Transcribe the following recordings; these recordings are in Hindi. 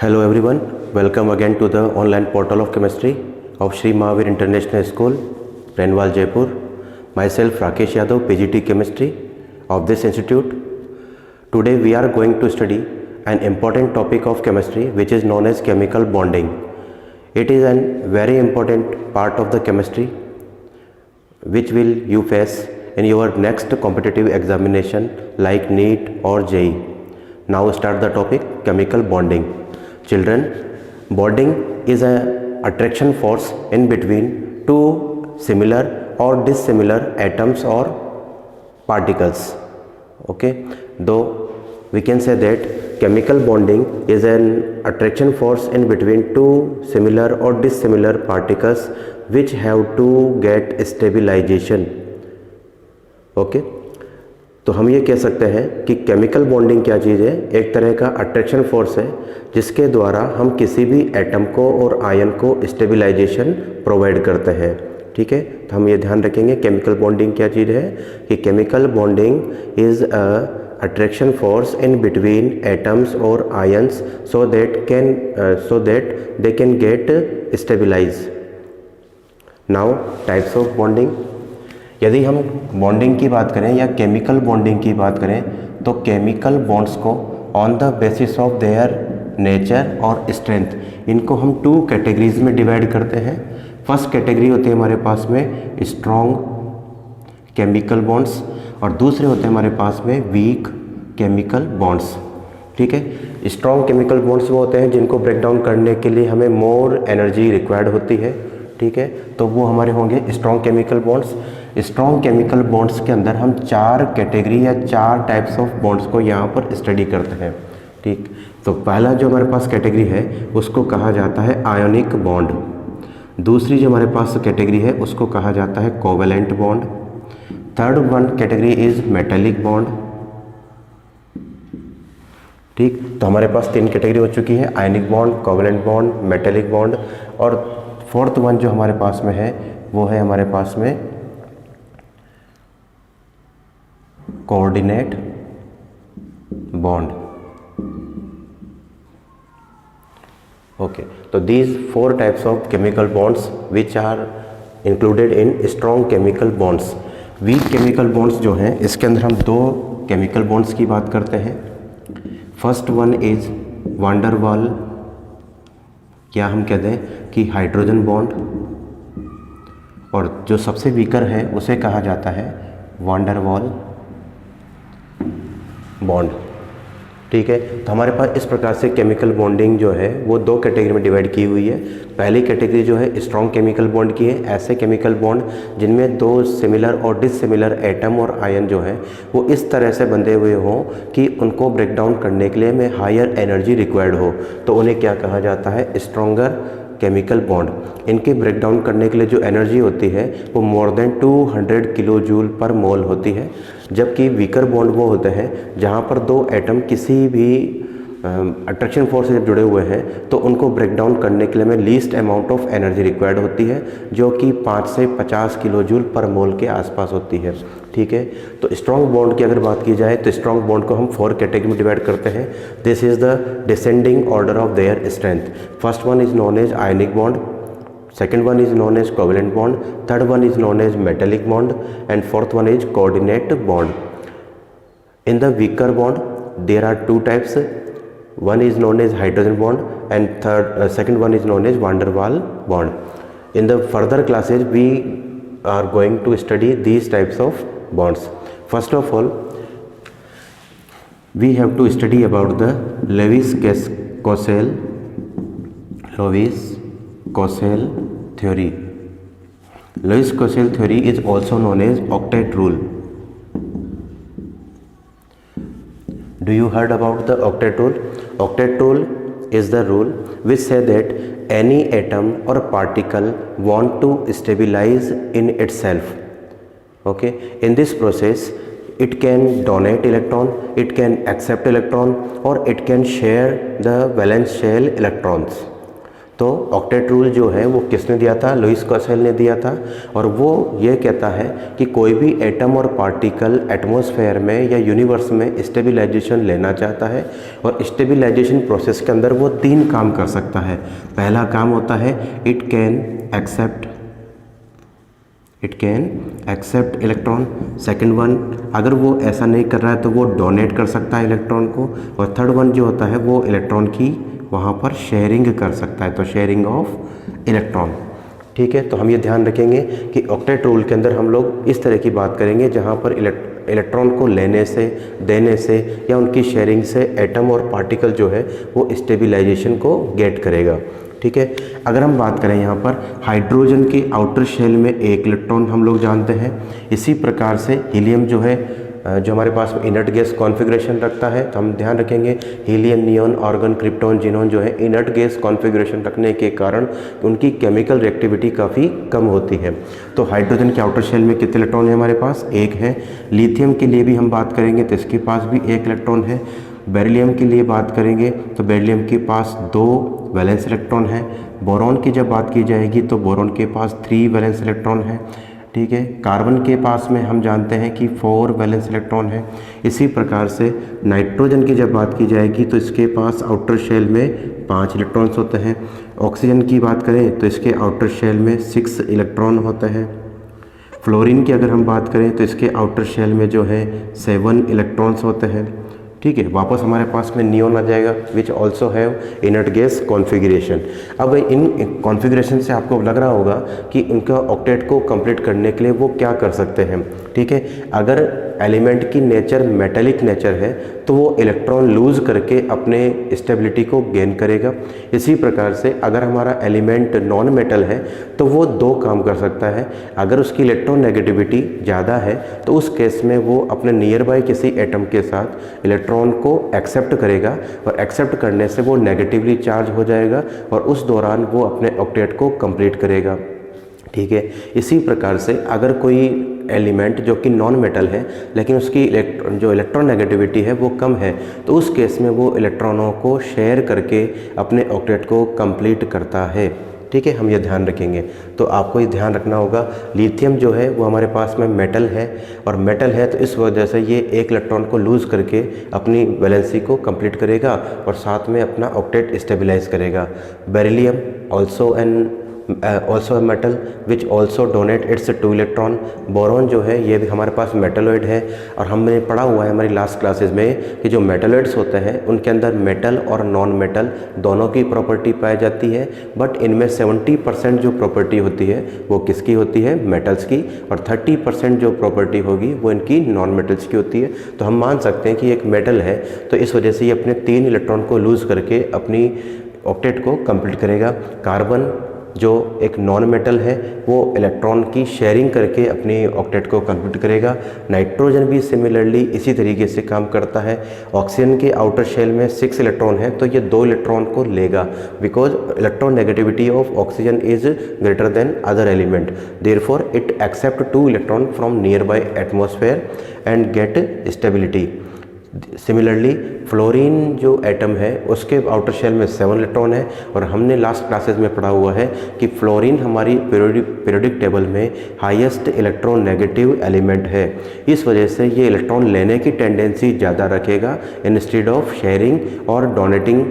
Hello everyone, welcome again to the online portal of chemistry of Sri Mahavir International School, Renwal, Jaipur. Myself Rakesh Yadav, PGT Chemistry of this institute. Today we are going to study an important topic of chemistry which is known as chemical bonding. It is a very important part of the chemistry which will you face in your next competitive examination like NEET or JEE. Now start the topic chemical bonding. Children, bonding is an attraction force in between two similar or dissimilar atoms or particles. Okay, though we can say that chemical bonding is an attraction force in between two similar or dissimilar particles which have to get stabilization. Okay, तो हम ये कह सकते हैं कि केमिकल बॉन्डिंग क्या चीज़ है, एक तरह का अट्रैक्शन फोर्स है जिसके द्वारा हम किसी भी एटम को और आयन को स्टेबलाइजेशन प्रोवाइड करते हैं. ठीक है, तो हम ये ध्यान रखेंगे केमिकल बॉन्डिंग क्या चीज़ है कि chemical bonding is a attraction force in between atoms और ions so that they can get stabilize. Now types of bonding. यदि हम बॉन्डिंग की बात करें या केमिकल बॉन्डिंग की बात करें तो केमिकल बॉन्ड्स को on the basis of their nature और स्ट्रेंथ इनको हम टू कैटेगरीज में डिवाइड करते हैं. फर्स्ट कैटेगरी होती है हमारे पास में स्ट्रॉन्ग केमिकल बॉन्ड्स और दूसरे होते हैं हमारे पास में वीक केमिकल बॉन्ड्स. ठीक है, स्ट्रॉन्ग केमिकल बॉन्ड्स वो होते हैं जिनको ब्रेक डाउन करने के लिए हमें मोर एनर्जी रिक्वायर्ड होती है. ठीक है, तो वो हमारे होंगे strong chemical bonds. Strong chemical bonds के अंदर हम चार कैटेगरी या चार टाइप्स ऑफ बॉन्ड्स को यहाँ पर स्टडी करते हैं. ठीक, तो पहला जो हमारे पास कैटेगरी है उसको कहा जाता है आयोनिक बॉन्ड. दूसरी जो हमारे पास कैटेगरी है उसको कहा जाता है covalent bond. Third one category is metallic bond. ठीक, तो हमारे पास तीन कैटेगरी हो चुकी है, ionic bond, covalent bond, metallic bond. और फोर्थ वन जो हमारे पास में है वो है हमारे पास में कोऑर्डिनेट बॉन्ड. ओके, तो these four types of chemical bonds which are included in strong chemical bonds. Weak chemical bonds जो हैं इसके अंदर हम दो केमिकल बॉन्ड्स की बात करते हैं. फर्स्ट वन इज वांडर वाल, क्या हम कहते हैं कि हाइड्रोजन बॉन्ड, और जो सबसे वीकर है उसे कहा जाता है वांडर वाल बॉन्ड. ठीक है, तो हमारे पास इस प्रकार से केमिकल बॉन्डिंग जो है वो दो कैटेगरी में डिवाइड की हुई है. पहली कैटेगरी जो है स्ट्रॉन्ग केमिकल बॉन्ड की है, ऐसे केमिकल बॉन्ड जिनमें दो सिमिलर और डिससिमिलर एटम और आयन जो है वो इस तरह से बंधे हुए हों कि उनको ब्रेक डाउन करने के लिए हमें हायर एनर्जी रिक्वायर्ड हो, तो उन्हें क्या कहा जाता है स्ट्रॉन्गर केमिकल बॉन्ड. इनके ब्रेक डाउन करने के लिए जो एनर्जी होती है वो मोर देन 200 किलो जूल पर मोल होती है. जबकि वीकर बॉन्ड वो होते हैं जहाँ पर दो एटम किसी भी अट्रैक्शन फोर्स से जब जुड़े हुए हैं तो उनको ब्रेक डाउन करने के लिए हमें least amount of energy required होती है जो कि 5 से 50 किलो जूल पर मोल के आसपास होती है. ठीक है, तो स्ट्रॉन्ग बॉन्ड की अगर बात की जाए तो स्ट्रॉन्ग बॉन्ड को हम 4 कैटेगरी में डिवाइड करते हैं. This is the descending order of their strength. First one is known as ionic bond, second one is known as covalent bond, third one is known as metallic bond, and fourth one is coordinate bond. In the weaker bond there are two types. One is known as hydrogen bond and second one is known as van der Waals bond. In the further classes we are going to study these types of bonds. First of all we have to study about the Lewis-Cossel theory. Lewis-Cossel theory is also known as octet rule. Do you heard about the octet rule? Octet rule is the rule which say that any atom or particle want to stabilize in itself. Okay, in this process it can donate electron, it can accept electron, or it can share the valence shell electrons. तो ऑक्टेट रूल जो है वो किसने दिया था? लुईस क्वासेल ने दिया था। और वो ये कहता है कि कोई भी एटम और पार्टिकल एटमॉस्फेयर में या यूनिवर्स में स्टेबिलाइजेशन लेना चाहता है और स्टेबिलाइजेशन प्रोसेस के अंदर वो 3 काम कर सकता है। पहला काम होता है it can accept electron. Second one, अगर वो ऐसा नहीं कर रहा है तो वो डोनेट कर सकता है इलेक्ट्रॉन को। और थर्ड वन जो होता है वो इलेक्ट्रॉन की वहाँ पर शेयरिंग कर सकता है, तो शेयरिंग ऑफ इलेक्ट्रॉन। ठीक है, तो हम ये ध्यान रखेंगे कि ऑक्टेट रूल के अंदर हम लोग इस तरह की बात करेंगे जहाँ पर इलेक्ट्रॉन को लेने से, देने से या उनकी शेयरिंग से एटम और पार्टिकल जो है वो स्टेबिलाइजेशन को गेट करेगा। ठीक है, अगर हम बात करें यहाँ पर हाइड्रोजन के आउटर शेल में 1 इलेक्ट्रॉन हम लोग जानते हैं। इसी प्रकार से हीलियम जो है जो हमारे पास इनर्ट गैस कॉन्फ़िगरेशन रखता है, तो हम ध्यान रखेंगे helium, neon, argon, krypton, xenon जो है इनर्ट गैस कॉन्फ़िगरेशन रखने के कारण उनकी केमिकल रिएक्टिविटी काफ़ी कम होती है। तो हाइड्रोजन के आउटर शेल में कितने इलेक्ट्रॉन है हमारे पास? 1 है। लिथियम के लिए भी हम बात करेंगे तो इसके पास भी 1 इलेक्ट्रॉन है। बेरिलियम के लिए बात करेंगे तो बेरिलियम के पास 2 वैलेंस इलेक्ट्रॉन है। बोरॉन की जब बात की जाएगी तो बोरॉन के पास 3 वैलेंस इलेक्ट्रॉन है। ठीक है, कार्बन के पास में हम जानते हैं कि 4 वैलेंस इलेक्ट्रॉन है। इसी प्रकार से नाइट्रोजन की जब बात की जाएगी तो इसके पास आउटर शेल में 5 इलेक्ट्रॉन्स होते हैं। ऑक्सीजन की बात करें तो इसके आउटर शेल में 6 इलेक्ट्रॉन होते हैं। फ्लोरीन की अगर हम बात करें तो इसके आउटर शेल में जो है 7 इलेक्ट्रॉन्स होते हैं। ठीक है, वापस हमारे पास में नियॉन आ जाएगा which also have inert gas configuration. अब इन कॉन्फ़िगरेशन से आपको लग रहा होगा कि उनका ऑक्टेट को कंप्लीट करने के लिए वो क्या कर सकते हैं। ठीक है, अगर एलिमेंट की नेचर मेटेलिक नेचर है तो वो इलेक्ट्रॉन लूज़ करके अपने स्टेबिलिटी को गेन करेगा। इसी प्रकार से अगर हमारा एलिमेंट नॉन मेटल है तो वो 2 काम कर सकता है। अगर उसकी इलेक्ट्रॉन नेगेटिविटी ज़्यादा है तो उस केस में वो अपने नियर बाय किसी एटम के साथ इलेक्ट्रॉन को एक्सेप्ट करेगा और एक्सेप्ट करने से वो नेगेटिवली चार्ज हो जाएगा और उस दौरान वो अपने ऑक्टेट को कंप्लीट करेगा। ठीक है, इसी प्रकार से अगर कोई एलिमेंट जो कि नॉन मेटल है लेकिन उसकी जो इलेक्ट्रॉन नेगेटिविटी है वो कम है तो उस केस में वो इलेक्ट्रॉनों को शेयर करके अपने ऑक्टेट को कंप्लीट करता है। ठीक है, हम ये ध्यान रखेंगे। तो आपको ये ध्यान रखना होगा लिथियम जो है वो हमारे पास में मेटल है और मेटल है तो इस वजह से ये 1 इलेक्ट्रॉन को लूज़ करके अपनी वैलेंसी को कंप्लीट करेगा और साथ में अपना ऑक्टेट स्टेबलाइज करेगा। Beryllium also a metal which also donate it's 2 electron. Boron जो है ये भी हमारे पास मेटलॉइड है और हमने पढ़ा हुआ है हमारी लास्ट क्लासेस में कि जो मेटलॉइड्स होते हैं उनके अंदर मेटल और नॉन मेटल दोनों की प्रॉपर्टी पाई जाती है, बट इनमें 70% जो प्रॉपर्टी होती है वो किसकी होती है? मेटल्स की, और 30% जो प्रॉपर्टी होगी वो इनकी नॉन मेटल्स की होती है। तो हम मान सकते हैं कि एक मेटल है तो इस वजह से ये अपने 3 इलेक्ट्रॉन को लूज़ करके अपनी ऑक्टेट को कंप्लीट करेगा। कार्बन जो एक नॉन मेटल है वो इलेक्ट्रॉन की शेयरिंग करके अपनी ऑक्टेट को कंप्लीट करेगा। नाइट्रोजन भी सिमिलरली इसी तरीके से काम करता है। ऑक्सीजन के आउटर शेल में 6 इलेक्ट्रॉन है तो ये 2 इलेक्ट्रॉन को लेगा because electronegativity of oxygen is greater than other element, therefore it accept 2 electron from nearby atmosphere and get stability. Similarly fluorine जो एटम है उसके आउटर शेल में 7 इलेक्ट्रॉन है और हमने लास्ट क्लासेस में पढ़ा हुआ है कि फ्लोरीन हमारी पीरियोडिक टेबल में हाईएस्ट इलेक्ट्रॉन नेगेटिव एलिमेंट है। इस वजह से ये इलेक्ट्रॉन लेने की टेंडेंसी ज़्यादा रखेगा इंस्टेड ऑफ शेयरिंग और डोनेटिंग।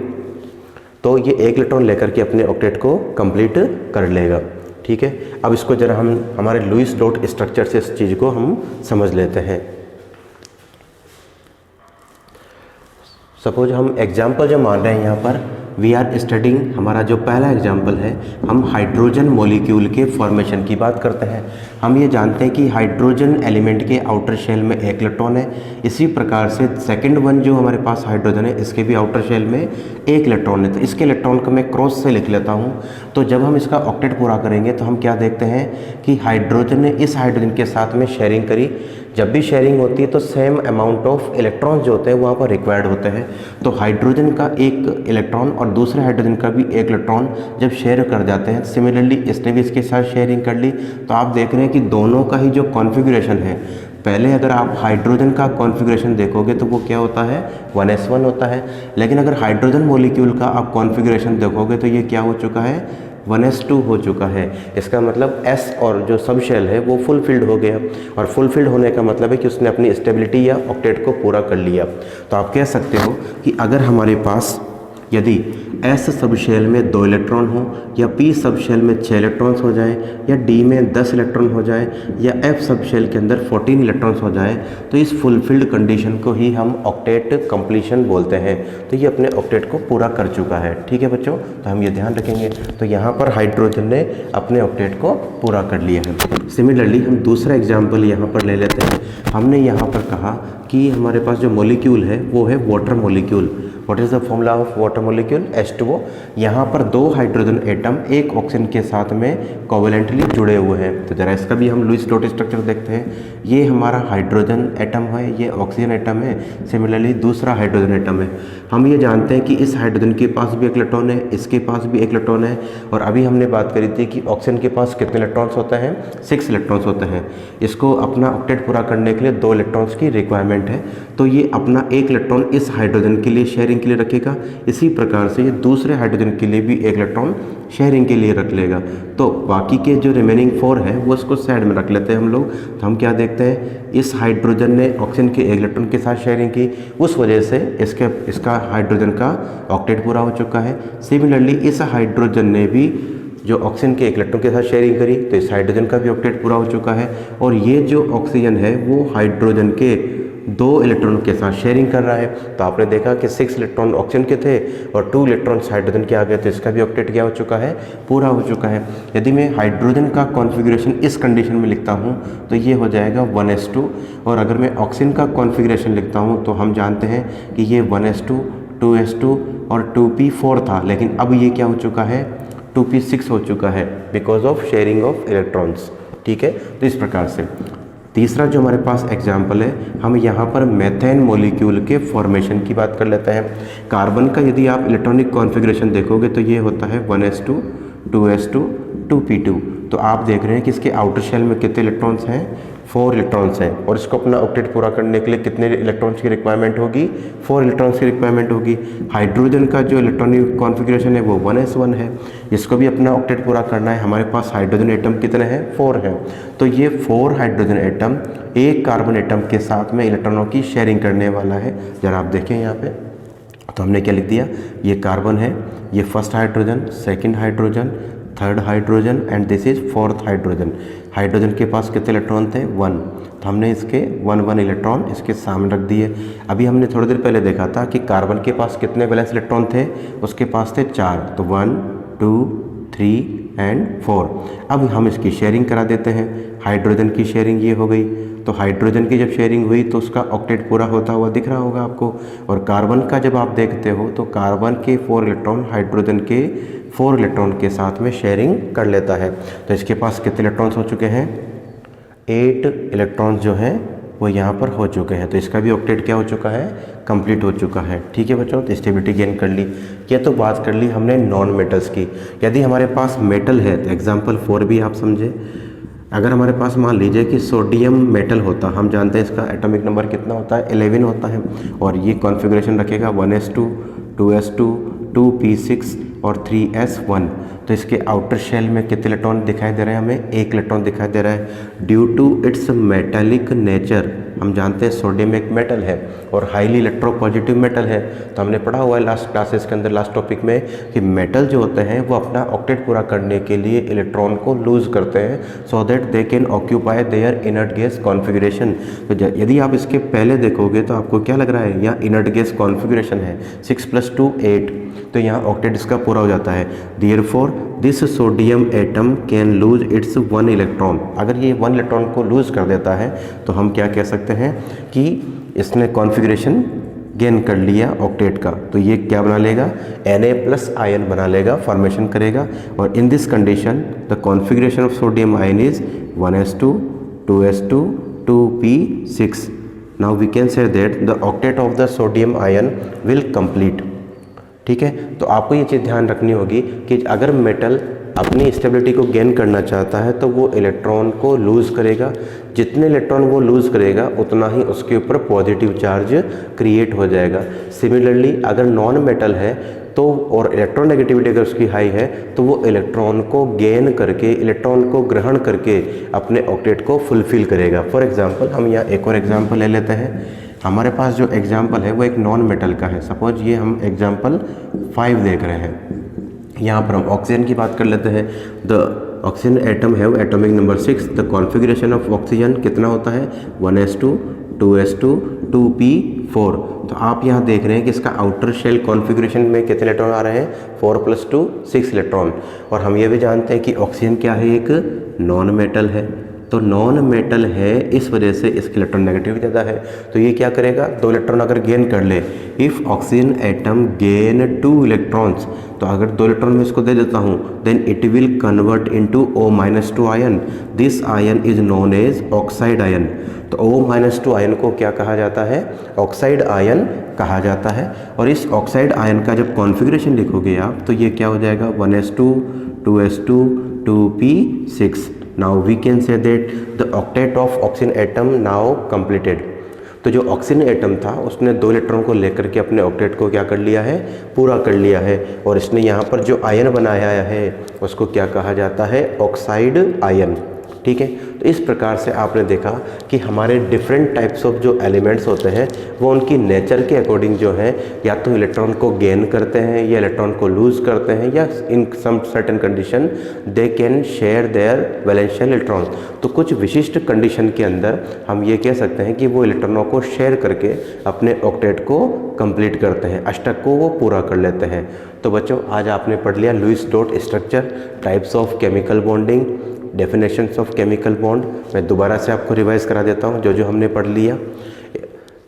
तो ये 1 इलेक्ट्रॉन लेकर के अपने ऑक्टेट को कंप्लीट कर लेगा। ठीक है, अब इसको जरा हम हमारे लुईस डॉट स्ट्रक्चर से इस चीज़ को हम समझ लेते हैं। सपोज हम एग्जाम्पल जो मान रहे हैं यहाँ पर वी आर स्टडिंग, हमारा जो पहला एग्जाम्पल है हम हाइड्रोजन मॉलिक्यूल के फॉर्मेशन की बात करते हैं। हम ये जानते हैं कि हाइड्रोजन एलिमेंट के आउटर शेल में 1 इलेक्ट्रॉन है। इसी प्रकार से सेकंड वन जो हमारे पास हाइड्रोजन है इसके भी आउटर शेल में 1 इलेक्ट्रॉन है। तो इसके इलेक्ट्रॉन को मैं क्रॉस से लिख लेता हूँ। तो जब हम इसका ऑक्टेट पूरा करेंगे तो हम क्या देखते हैं कि हाइड्रोजन ने इस हाइड्रोजन के साथ में शेयरिंग करी। जब भी शेयरिंग होती है तो सेम अमाउंट ऑफ इलेक्ट्रॉन्स जो होते हैं वहाँ पर रिक्वायर्ड होते हैं। तो हाइड्रोजन का 1 इलेक्ट्रॉन और दूसरे हाइड्रोजन का भी 1 इलेक्ट्रॉन जब शेयर कर जाते हैं, सिमिलरली इसने भी इसके साथ शेयरिंग कर ली, तो आप देख रहे हैं कि दोनों का ही जो कॉन्फ़िगरेशन है पहले अगर आप हाइड्रोजन का कॉन्फ़िगरेशन देखोगे तो वो क्या होता है 1s1 होता है, लेकिन अगर हाइड्रोजन मॉलिक्यूल का आप कॉन्फ़िगरेशन देखोगे तो ये क्या हो चुका है 1s2 हो चुका है। इसका मतलब s और जो सब शेल है वो फुलफिल्ड हो गया, और फुलफिल्ड होने का मतलब है कि उसने अपनी स्टेबिलिटी या ऑक्टेट को पूरा कर लिया। तो आप कह सकते हो कि अगर हमारे पास यदि S सब शेल में 2 इलेक्ट्रॉन हो, या P सब शेल में 6 इलेक्ट्रॉन्स हो जाए, या D में 10 इलेक्ट्रॉन हो जाए, या F सब शेल के अंदर 14 इलेक्ट्रॉन्स हो जाए, तो इस फुलफिल्ड कंडीशन को ही हम ऑक्टेट कंप्लीशन बोलते हैं। तो ये अपने ऑक्टेट को पूरा कर चुका है। ठीक है बच्चों, तो हम ये ध्यान रखेंगे। तो यहाँ पर हाइड्रोजन ने अपने ऑक्टेट को पूरा कर लिया है। सिमिलरली हम दूसरा एग्जाम्पल यहाँ पर ले लेते हैं। हमने यहाँ पर कहा कि हमारे पास जो मॉलिक्यूल है वो है water molecule. What is the formula of water molecule? H2O। यहाँ पर 2 हाइड्रोजन एटम एक ऑक्सीजन के साथ में कोवेलेंटली जुड़े हुए हैं। तो जरा इसका भी हम लुईस डॉट स्ट्रक्चर देखते हैं। ये हमारा हाइड्रोजन एटम है, ये ऑक्सीजन एटम है, सिमिलरली दूसरा हाइड्रोजन एटम है। हम ये जानते हैं कि इस हाइड्रोजन के पास भी एक इलेक्ट्रॉन है, इसके पास भी एक इलेक्ट्रॉन है, और अभी हमने बात करी थी कि ऑक्सीजन के पास कितने इलेक्ट्रॉन्स होते हैं 6 इलेक्ट्रॉन्स होते हैं। इसको अपना ऑक्टेट पूरा करने के लिए 2 इलेक्ट्रॉन्स की रिक्वायरमेंट है। तो ये अपना एक इलेक्ट्रॉन इस हाइड्रोजन के लिए शेयरिंग के लिए रखेगा, इसी प्रकार से ये दूसरे हाइड्रोजन के लिए भी एक इलेक्ट्रॉन शेयरिंग के लिए रख लेगा। तो बाकी के जो रिमेनिंग 4 है वो इसको साइड में रख लेते हैं हम लोग। तो हम क्या देखते हैं, इस हाइड्रोजन ने ऑक्सीजन के एक इलेक्ट्रॉन के साथ शेयरिंग की, उस वजह से इसका हाइड्रोजन का ऑक्टेट पूरा हो चुका है। सिमिलरली इस हाइड्रोजन ने भी जो ऑक्सीजन के एक इलेक्ट्रॉन के साथ शेयरिंग करी, तो इस हाइड्रोजन का भी ऑक्टेट पूरा हो चुका है। और ये जो ऑक्सीजन है वो हाइड्रोजन के 2 इलेक्ट्रॉन के साथ शेयरिंग कर रहा है। तो आपने देखा कि 6 इलेक्ट्रॉन ऑक्सीजन के थे और 2 इलेक्ट्रॉन्स हाइड्रोजन के आ गए, तो इसका भी ऑक्टेट क्या हो चुका है, पूरा हो चुका है। यदि मैं हाइड्रोजन का कॉन्फ़िगरेशन इस कंडीशन में लिखता हूँ तो ये हो जाएगा 1s2, और अगर मैं ऑक्सीजन का कॉन्फ़िगरेशन लिखता हूँ तो हम जानते हैं कि ये 1s2, 2s2 और 2p4 था, लेकिन अब ये क्या हो चुका है 2p6 हो चुका है because of sharing of electrons. ठीक है, तो इस प्रकार से तीसरा जो हमारे पास एग्जाम्पल है, हम यहाँ पर मेथेन मॉलिक्यूल के फॉर्मेशन की बात कर लेते हैं। कार्बन का यदि आप इलेक्ट्रॉनिक कॉन्फ़िगरेशन देखोगे तो ये होता है 1s2, 2s2, 2p2। तो आप देख रहे हैं कि इसके आउटर शेल में कितने इलेक्ट्रॉन्स हैं, 4 इलेक्ट्रॉन्स हैं, और इसको अपना ऑक्टेट पूरा करने के लिए कितने इलेक्ट्रॉन्स की रिक्वायरमेंट होगी, 4 इलेक्ट्रॉन्स की रिक्वायरमेंट होगी। हाइड्रोजन का जो इलेक्ट्रॉनिक कॉन्फ़िगरेशन है वो 1s1 है, इसको भी अपना ऑक्टेट पूरा करना है। हमारे पास हाइड्रोजन एटम कितने हैं, 4 हैं। तो ये 4 हाइड्रोजन एटम एक कार्बन एटम के साथ में इलेक्ट्रॉनों की शेयरिंग करने वाला है। जरा आप देखें यहाँ पे, तो हमने क्या लिख दिया, ये कार्बन है, ये first hydrogen, second hydrogen, third hydrogen, and this is 4th hydrogen. Hydrogen के पास कितने इलेक्ट्रॉन थे, 1। तो हमने इसके 1 इलेक्ट्रॉन इसके सामने रख दिए। अभी हमने थोड़ी देर पहले देखा था कि कार्बन के पास कितने वैलेंस इलेक्ट्रॉन थे, उसके पास थे 4। तो 1, 2, 3 एंड 4। अब हम इसकी शेयरिंग करा देते हैं। हाइड्रोजन की शेयरिंग ये हो गई, तो हाइड्रोजन की जब शेयरिंग हुई तो उसका ऑक्टेट पूरा होता हुआ दिख रहा होगा आपको। और कार्बन का जब आप देखते हो तो कार्बन के 4 इलेक्ट्रॉन हाइड्रोजन के 4 इलेक्ट्रॉन के साथ में शेयरिंग कर लेता है। तो इसके पास कितने इलेक्ट्रॉन्स हो चुके हैं, 8 इलेक्ट्रॉन्स जो हैं वो यहाँ पर हो चुके हैं। तो इसका भी ऑक्टेट क्या हो चुका है, कंप्लीट हो चुका है। ठीक है बच्चों, तो स्टेबिलिटी गेन कर ली। ये तो बात कर ली हमने नॉन मेटल्स की। यदि हमारे पास मेटल है तो एग्जाम्पल 4 भी आप समझे। अगर हमारे पास मान लीजिए कि सोडियम मेटल होता, हम जानते हैं इसका एटॉमिक नंबर कितना होता है, 11 होता है, और ये कॉन्फ़िगरेशन रखेगा 1s2, 2s2, 2p6 और 3s1। तो इसके आउटर शेल में कितने इलेक्ट्रॉन दिखाई दे रहे हैं, हमें 1 इलेक्ट्रॉन दिखाई दे रहा है। Due to its metallic nature, हम जानते हैं सोडियम एक मेटल है और हाईली इलेक्ट्रोपॉजिटिव मेटल है। तो हमने पढ़ा हुआ है लास्ट क्लासेस के अंदर, लास्ट टॉपिक में, कि मेटल जो होते हैं वो अपना ऑक्टेट पूरा करने के लिए इलेक्ट्रॉन को लूज करते हैं so that they can occupy their inert gas configuration. तो यदि आप इसके पहले देखोगे तो आपको क्या लग रहा है, यहाँ इनर्ट गैस कॉन्फ़िगरेशन है 6 + 2 8, तो यहाँ ऑक्टेट इसका पूरा हो जाता है। Therefore this sodium atom can lose its 1 electron. अगर ये 1 इलेक्ट्रॉन को लूज कर देता है तो हम क्या कह सकते हैं कि इसने कॉन्फ़िगरेशन गेन कर लिया ऑक्टेट का। तो ये क्या बना लेगा, Na+ आयन बना लेगा, फॉर्मेशन करेगा। और in this condition the configuration of sodium ion is 1s2, 2s2, 2p6। Now we can say that the octet of the sodium ion will complete. ठीक है, तो आपको ये चीज़ ध्यान रखनी होगी कि अगर मेटल अपनी स्टेबिलिटी को गेन करना चाहता है तो वो इलेक्ट्रॉन को लूज़ करेगा। जितने इलेक्ट्रॉन वो लूज़ करेगा उतना ही उसके ऊपर पॉजिटिव चार्ज क्रिएट हो जाएगा। सिमिलरली अगर नॉन मेटल है तो और इलेक्ट्रोनेगेटिविटी अगर उसकी हाई है तो वो इलेक्ट्रॉन को गेन करके, इलेक्ट्रॉन को ग्रहण करके अपने ऑक्टेट को फुलफिल करेगा। फॉर एग्जांपल हम यहाँ एक और एग्जांपल ले लेते हैं। हमारे पास जो एग्जांपल है वो एक नॉन मेटल का है। सपोज ये हम एग्जांपल 5 देख रहे हैं। यहाँ पर हम ऑक्सीजन की बात कर लेते हैं। The oxygen atom have atomic number 6। The configuration of oxygen कितना होता है 1s2 2s2 2p4। तो आप यहाँ देख रहे हैं कि इसका आउटर शेल कॉन्फ़िगरेशन में कितने इलेक्ट्रॉन आ रहे हैं 4 + 2 6 इलेक्ट्रॉन। और हम ये भी जानते हैं कि ऑक्सीजन क्या है, एक नॉन मेटल है। तो नॉन मेटल है इस वजह से इसकी इलेक्ट्रॉन नेगेटिविटी ज़्यादा है। तो ये क्या करेगा, 2 इलेक्ट्रॉन अगर गेन कर ले, if oxygen atom gain 2 electrons, तो अगर 2 इलेक्ट्रॉन में इसको दे देता हूँ then it will convert into O-2 ion. This ion is known as oxide ion. तो O-2 आयन को क्या कहा जाता है, ऑक्साइड आयन कहा जाता है। और इस ऑक्साइड आयन का जब कॉन्फ़िगरेशन लिखोगे आप तो ये क्या हो जाएगा 1s2 2s2 2p6। Now we can say that the octet of oxygen atom now completed। तो जो ऑक्सीजन एटम था उसने 2 इलेक्ट्रॉन को लेकर के अपने ऑक्टेट को क्या कर लिया है, पूरा कर लिया है। और इसने यहाँ पर जो आयन बनाया है उसको क्या कहा जाता है, ऑक्साइड आयन। ठीक है, तो इस प्रकार से आपने देखा कि हमारे डिफरेंट टाइप्स ऑफ जो एलिमेंट्स होते हैं वो उनकी नेचर के अकॉर्डिंग जो है या तो इलेक्ट्रॉन को गेन करते हैं या इलेक्ट्रॉन को लूज़ करते हैं, या in some certain condition they can share their valential electron. तो कुछ विशिष्ट कंडीशन के अंदर हम ये कह सकते हैं कि वो इलेक्ट्रॉनों को शेयर करके अपने ऑक्टेट को कंप्लीट करते हैं, अष्टक को वो पूरा कर लेते हैं। तो बच्चों आज आपने पढ़ लिया Lewis dot structure, types of chemical bonding, definitions of chemical bond. मैं दोबारा से आपको रिवाइज करा देता हूँ जो जो हमने पढ़ लिया।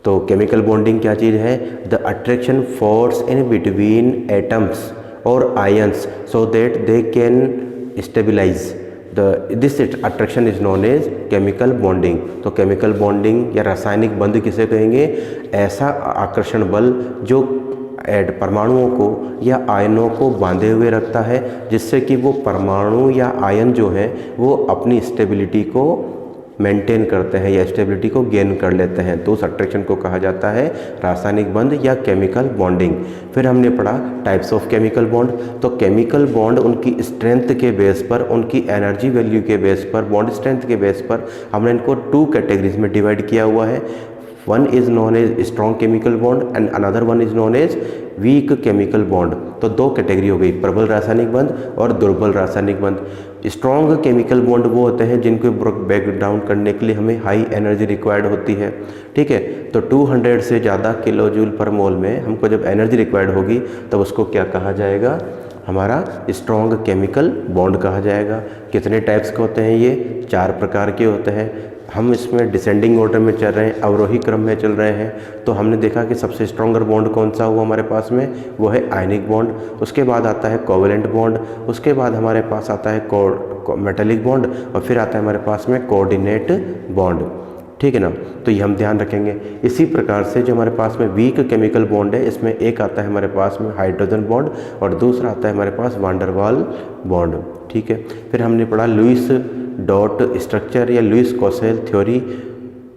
तो केमिकल बॉन्डिंग क्या चीज़ है, the attraction force in between atoms और ions so that they can stabilize this attraction is known as chemical bonding. तो केमिकल बॉन्डिंग या रासायनिक बंध किसे कहेंगे, ऐसा आकर्षण बल जो परमाणुओं को या आयनों को बांधे हुए रखता है, जिससे कि वो परमाणु या आयन जो है वो अपनी स्टेबिलिटी को मेंटेन करते हैं या स्टेबिलिटी को गेन कर लेते हैं। तो उस अट्रैक्शन को कहा जाता है रासायनिक बंध या केमिकल बॉन्डिंग। फिर हमने पढ़ा टाइप्स ऑफ केमिकल बॉन्ड। तो केमिकल बॉन्ड उनकी स्ट्रेंथ के बेस पर, उनकी एनर्जी वैल्यू के बेस पर, बॉन्ड स्ट्रेंथ के बेस पर हमने इनको 2 कैटेगरीज में डिवाइड किया हुआ है। One is known as strong chemical bond and another one is known as weak chemical bond. तो 2 कैटेगरी हो गई, प्रबल रासायनिक बंध और दुर्बल रासायनिक बंध। स्ट्रॉन्ग केमिकल बॉन्ड वो होते हैं जिनको ब्रेक डाउन करने के लिए हमें हाई एनर्जी रिक्वायर्ड होती है। ठीक है, तो 200 से ज़्यादा किलो जूल पर मोल में हमको जब एनर्जी रिक्वायर्ड होगी तब उसको क्या कहा जाएगा, हमारा स्ट्रॉन्ग केमिकल बॉन्ड कहा जाएगा। कितने टाइप्स के होते हैं ये, 4 प्रकार के होते हैं। हम इसमें डिसेंडिंग ऑर्डर में चल रहे हैं, अवरोही क्रम में चल रहे हैं। तो हमने देखा कि सबसे स्ट्रॉन्गर बॉन्ड कौन सा हुआ हमारे पास में, वो है आयनिक बॉन्ड। उसके बाद आता है कोवेलेंट बॉन्ड, उसके बाद हमारे पास आता है मेटेलिक बॉन्ड, और फिर आता है हमारे पास में कोऑर्डिनेट बॉन्ड। ठीक है ना, तो ये हम ध्यान रखेंगे। इसी प्रकार से जो हमारे पास में वीक केमिकल बॉन्ड है, इसमें एक आता है हमारे पास में हाइड्रोजन बॉन्ड और दूसरा आता है हमारे पास वांडर वाल बॉन्ड। ठीक है, फिर हमने पढ़ा लुईस डॉट स्ट्रक्चर या Lewis Kossel theory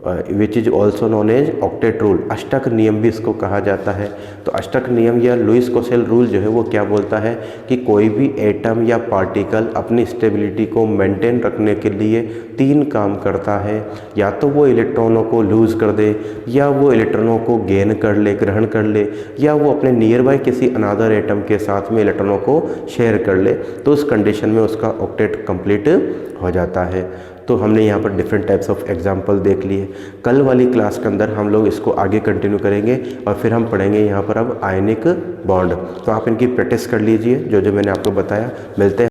which is also known as octet rule. अष्टक नियम भी इसको कहा जाता है। तो अष्टक नियम या लुईस कोसेल रूल जो है वो क्या बोलता है कि कोई भी एटम या पार्टिकल अपनी स्टेबिलिटी को मेंटेन रखने के लिए 3 काम करता है, या तो वो इलेक्ट्रॉनों को लूज़ कर दे, या वो इलेक्ट्रॉनों को गेन कर ले, ग्रहण कर ले, या वो अपने नियर बाय किसी अनादर एटम के साथ में इलेक्ट्रॉनों को शेयर कर ले। तो उस कंडीशन में उसका ऑक्टेट कंप्लीट हो जाता है। तो हमने यहाँ पर डिफरेंट टाइप्स ऑफ एग्जाम्पल देख लिए। कल वाली क्लास के अंदर हम लोग इसको आगे कंटिन्यू करेंगे और फिर हम पढ़ेंगे यहाँ पर अब आयनिक बॉन्ड। तो आप इनकी प्रैक्टिस कर लीजिए जो जो मैंने आपको बताया। मिलते हैं।